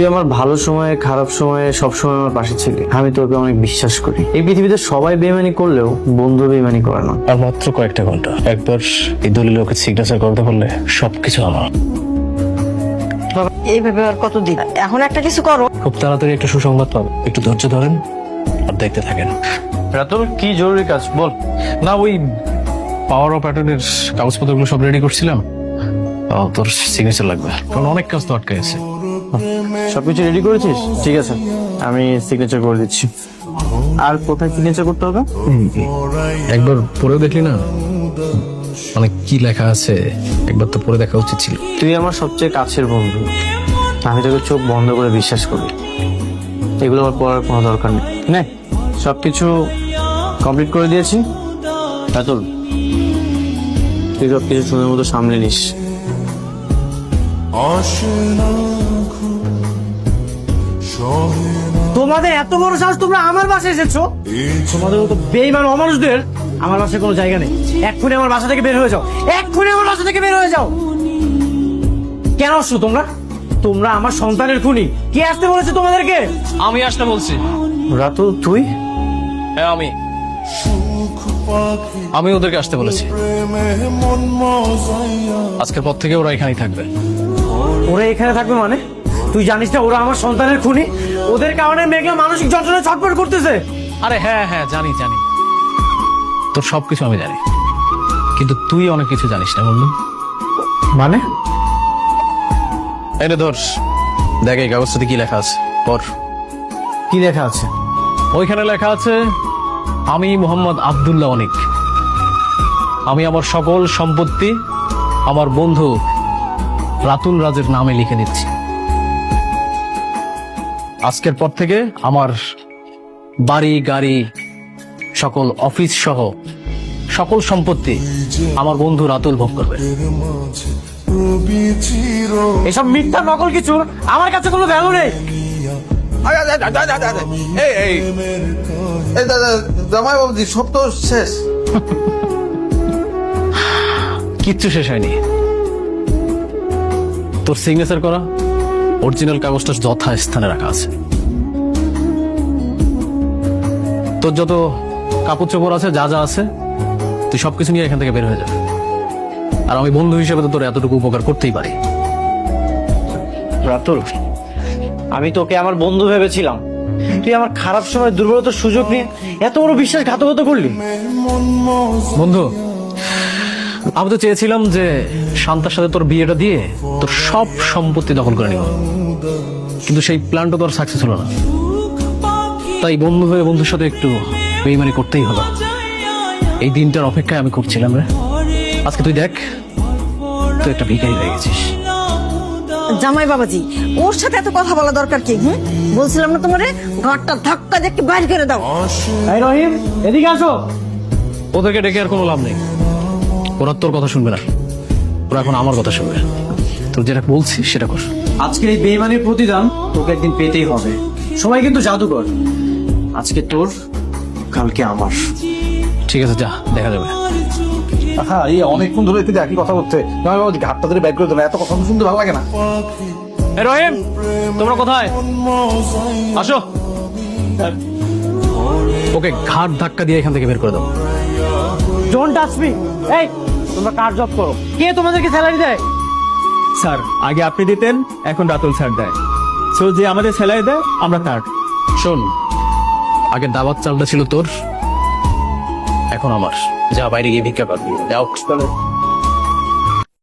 তুই আমার ভালো সময়ে খারাপ সময়ে সবসময় আমার পাশে ছিলি। আমি তোকে অনেক বিশ্বাস করি। এই পৃথিবীতে সবাই বেইমানি করলেও বন্ধু বেইমানি করে না। আর মাত্র কয়েকটা ঘন্টা, একবার এই দলিলে ওকে সিগনেচার করতে পারলে সবকিছু আমার। এইভাবে আর কতদিন? এখন একটা কিছু করো। খুব তাড়াতাড়ি একটা সুসংবাদ পাবে, একটু ধৈর্য ধরেন আর দেখতে থাকেন। রাতুল, কি জরুরি কাজ বল। না, ওই পাওয়ার অফ অ্যাটর্নির কাগজপত্রগুলো সব রেডি করছিলাম। তোর সিগনেচার লাগবে, কারণ অনেক কাজ তো আটকে আছে। সবকিছু রেডি করেছিস? ঠিক আছে, আমি সিগনেচার করে দিচ্ছি। আর কোথায় সিগনেচার করতে হবে? একবার পড়েও দেখলি না অনেক কি লেখা আছে? একবার তো পড়ে দেখা উচিত ছিল। তুই আমার সবচেয়ে কাছের বন্ধু, আমি তোকে চোখ বন্ধ করে বিশ্বাস করি। এগুলো আমার পড়ার কোনো দরকার নেই। নে, সবকিছু কমপ্লিট করে দিয়েছি। রাতুল, তুই সবকিছু সুন্দর মতো সামলে নিস। তোমাদের এত বড় সাহস, তোমরা আমার বাসায় এসেছো? তোমাদের মতো বেঈমান অমানুষদের আমার বাসায় কোনো জায়গা নেই। এক্ষুনি আমার বাসা থেকে বের হয়ে যাও, এক্ষুনি আমার বাসা থেকে বের হয়ে যাও। কেন আসছো তোমরা? তোমরা আমার সন্তানের খুনি। কে আসতে বলেছে তোমাদেরকে? আমি আসতে বলছি। রাতুল, তুই? হ্যাঁ, আমি ওদেরকে আসতে বলেছি। আজকের পর থেকে ওরা এখানেই থাকবে। ওরা এখানে থাকবে মানে? তুই জানিস না ওরা আমার সন্তানের খুনি? ওদের কারণে মেঘলা মানসিক যন্ত্রণায় ছটফট করতেছে। আরে হ্যাঁ হ্যাঁ, জানি জানি, তোর সবকিছু আমি জানি, কিন্তু তুই অনেক কিছু জানিস না বললু। মানে? এই নে ধর, দেখ এই কাগজটাতে কি লেখা আছে, পড়। কি লেখা আছে? ওইখানে লেখা আছে, আমি মোহাম্মদ আব্দুল্লাহ অনিক, আমি আমার সকল সম্পত্তি আমার বন্ধু রাতুল রাজের নামে লিখে দিচ্ছি। আজকের পর থেকে আমার বাড়ি গাড়ি সকল অফিস সহ সকল সম্পত্তি আমার বন্ধু রাতুল ভোগ করবে। এসব মিথ্যা নকল কিছু আমার কাছে কোনো ভ্যালু নেই। জামাই বাবুজি, সব তো শেষ। কিচ্ছু শেষ হয়নি। তোর সিগনেচার করা অরিজিনাল কাগজটা যথাস্থানে রাখা আছে। তোর যত কাপড় চোপড় আছে, যা যা আছে, তুই সবকিছু নিয়ে এখান থেকে বের হয়ে যাবে। আর আমি বন্ধু হিসেবে তো তোর এতটুকু উপকার করতেই পারি। রাতুল, আমি তোকে আমার বন্ধু ভেবেছিলাম, তুই আমার খারাপ সময় দুর্বলতার সুযোগ নিয়ে এত বড় বিশ্বাসঘাতকতা করলি। বন্ধু, আমি তো চেয়েছিলাম যে শান্তার সাথে তোর বিয়েটা দিয়ে তোর সব সম্পত্তি দখল করে নিব, কিন্তু সেই প্ল্যানটা তোর সাকসেস হলো না। তাই বন্ধু হয়ে বন্ধুর সাথে একটু বেইমানি করতেই হলো। এই দিনটার অপেক্ষায় আমি করছিলাম রে। আজকে তুই দেখ, তুই একটা ভিখারি হয়ে গেছিস। জামাই বাবাজি, ওর সাথে এত কথা বলা দরকার কি? বলছিলাম না তোমারে, ঘরটা ধাক্কা দিয়ে বাইর করে দাও। এই রহিম, এদিকে আসো। ওদেরকে ডেকে আর কোনো লাভ নেই, ওরা তোর কথা শুনবে না, ওরা এখন আমার কথা শুনবে। তোর যেটা বলছিস সেটা কর। আজকের এই বেইমানির প্রতিদান তোকে একদিন পেতেই হবে। সবাই কিন্তু জাদুকর, আজকে তোর, কালকে আমার। ঠিক আছে, যা, দেখা যাবে। হ্যাঁ, এই অনেকক্ষণ ধরে এতে একই কথা হচ্ছে। জামাই বাবুজি, ঘাটটা ধরে ব্যাগ করে দিল, এত কথা শুনতে ভালো লাগে না। এই রহিম, তোমরা কোথায়? আসো। ওকে ঘাট ধাক্কা দিয়ে এখান থেকে বের করে দাও। Don't touch me. এই, তোমরা কার জব করো? কে তোমাদেরকে স্যালারি দেয়? স্যার, আগে আপনি দিতেন, এখন রাতুল স্যার দেয়। সো যে আমাদের স্যালারি দেয় আমরা তার। শোন, আগে দাওয়াত চালটা ছিল তোর, এখন আমার। যা বাইরে গিয়ে ভিক্ষা করবি। যাও।